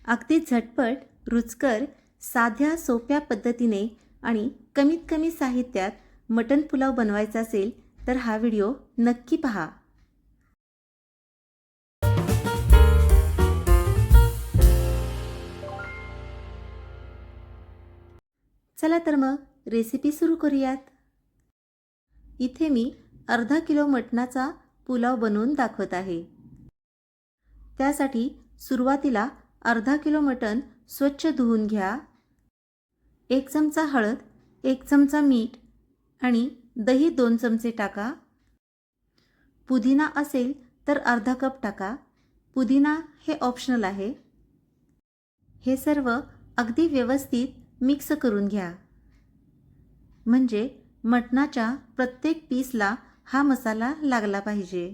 अगदी झटपट, रुचकर, साध्या सोप्या पद्धतीने आणि कमीत कमी साहित्यात मटण पुलाव बनवायचा असेल तर हा व्हिडिओ नक्की पहा. चला तर मग रेसिपी सुरू करूयात. इथे मी अर्धा किलो मटणाचा पुलाव बनवून दाखवत आहे. त्यासाठी सुरुवातीला अर्धा किलो मटण स्वच्छ धुवून घ्या. 1 चमचा हळद, 1 चमचा मीठ आणि दही 2 चमचे टाका. पुदिना असेल तर अर्धा कप टाका. पुदिना हे ऑप्शनल आहे. हे सर्व अगदी व्यवस्थित मिक्स करून घ्या. म्हणजे मटणाच्या प्रत्येक पीसला हा मसाला लागला पाहिजे.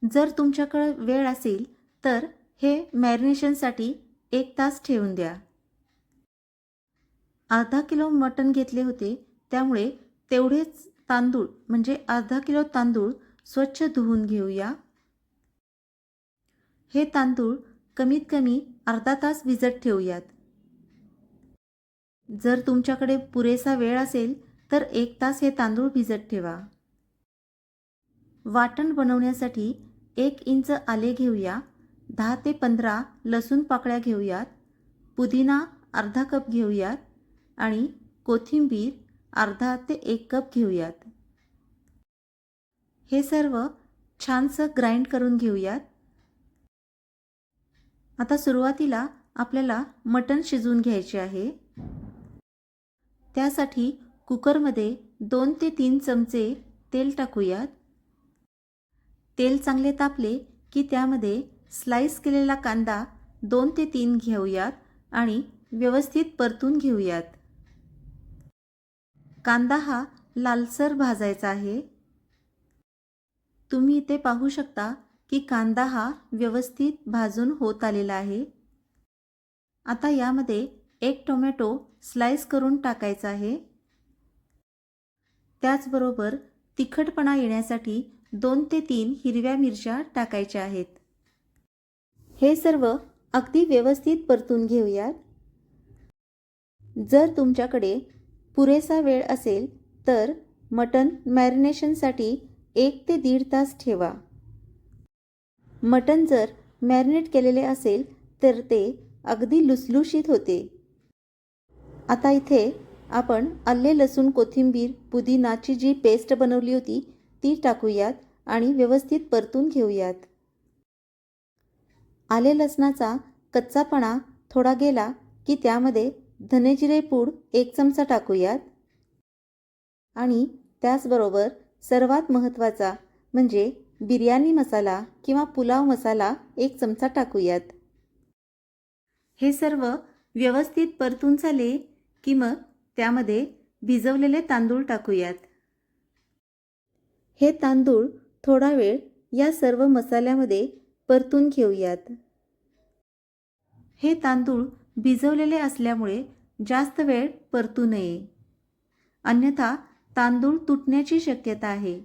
जर तुमच्याकडे वेळ असेल तर हे मॅरिनेशनसाठी 1 तास ठेवून द्या. अर्धा किलो मटण घेतले होते त्यामुळे तेवढेच तांदूळ म्हणजे अर्धा किलो तांदूळ स्वच्छ धुवून घेऊया. हे तांदूळ कमीत कमी अर्धा तास भिजत ठेवूयात. जर तुमच्याकडे पुरेसा वेळ असेल तर 1 तास हे तांदूळ भिजत ठेवा. वाटण बनवण्यासाठी 1 इंच आले घेऊया. 10 ते 15 लसूण पाकळ्या घेऊयात. पुदिना अर्धा कप घेऊयात आणि कोथिंबीर अर्धा ते 1 कप घेऊयात. हे सर्व छानसं ग्राइंड करून घेऊयात. आता सुरुवातीला आपल्याला मटण शिजवून घ्यायचे आहे. त्यासाठी कुकरमध्ये 2 ते 3 चमचे तेल टाकूयात. तेल चांगले तापले की त्यामध्ये स्लाइस केलेला कांदा 2 ते 3 घेऊयात आणि व्यवस्थित परतून घेऊयात. कांदा हा लालसर भाजायचा आहे. तुम्ही इथे पाहू शकता की कांदा हा व्यवस्थित भाजून होत आलेला आहे. आता यामध्ये 1 टोमॅटो स्लाइस करून टाकायचा आहे. त्याचबरोबर तिखटपणा येण्यासाठी 2 ते 3 हिरव्या मिरच्या टाकायच्या आहेत. हे सर्व अगदी व्यवस्थित परतून घेऊयात. जर तुमच्याकडे पुरेसा वेळ असेल तर मटण मॅरिनेशनसाठी 1 ते 1.5 तास ठेवा. मटण जर मॅरिनेट केलेले असेल तर ते अगदी लुसलुशीत होते. आता इथे आपण आले लसूण कोथिंबीर पुदिनाची जी पेस्ट बनवली होती ती टाकूयात आणि व्यवस्थित परतून घेऊयात. आले लसणाचा कच्चापणा थोडा गेला की त्यामध्ये धनेजिरे पूड 1 चमचा टाकूयात आणि त्याचबरोबर सर्वात महत्त्वाचा म्हणजे बिर्याणी मसाला किंवा पुलाव मसाला 1 चमचा टाकूयात. हे सर्व व्यवस्थित परतून झाले की मग त्यामध्ये भिजवलेले तांदूळ टाकूयात. हे तांदूळ थोडा वेळ या सर्व मसाल्यामध्ये परतून घेऊयात. हे तांदूळ भिजवलेले असल्यामुळे जास्त वेळ परतू नये, अन्यथा तांदूळ तुटण्याची शक्यता आहे.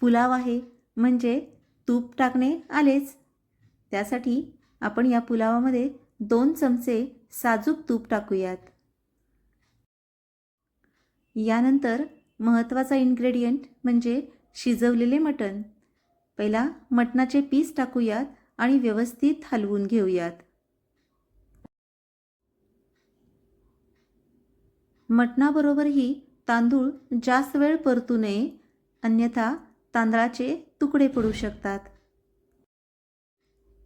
पुलाव आहे म्हणजे तूप टाकणे आलेच. त्यासाठी आपण या पुलावामध्ये 2 चमचे साजूक तूप टाकूयात. यानंतर महत्त्वाचा इन्ग्रेडियंट म्हणजे शिजवलेले मटण. पहिला मटणाचे पीस टाकूयात आणि व्यवस्थित हलवून घेऊयात. मटणाबरोबरही तांदूळ जास्त वेळ परतू नये, अन्यथा तांदळाचे तुकडे पडू शकतात.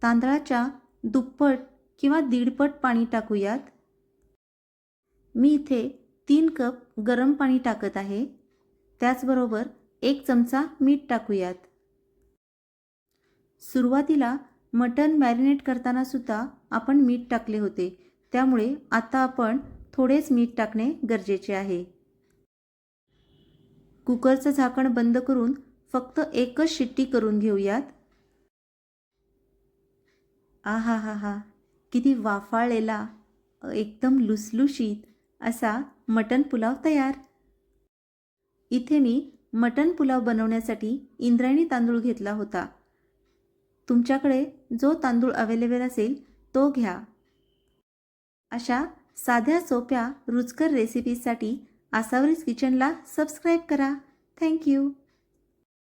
तांदळाच्या दुप्पट किंवा दीडपट पाणी टाकूयात. मी इथे 3 कप गरम पाणी टाकत आहे. त्याचबरोबर 1 चमचा मीठ टाकूयात. सुरुवातीला मटण मॅरिनेट करताना सुद्धा आपण मीठ टाकले होते, त्यामुळे आता आपण थोडेच मीठ टाकणे गरजेचे आहे. कुकरचं झाकण बंद करून फक्त 1च शिट्टी करून घेऊयात. आहा हा हा, किती वाफाळलेला एकदम लुसलुशीत असा मटण पुलाव तयार. इथे मी मटण पुलाव बनवण्यासाठी इंद्रायणी तांदूळ घेतला होता. तुमच्याकडे जो तांदूळ अवेलेबल असेल तो घ्या. अशा साध्या सोप्या रुचकर रेसिपीजसाठी आसावरीज किचनला सबस्क्राईब करा. थँक्यू.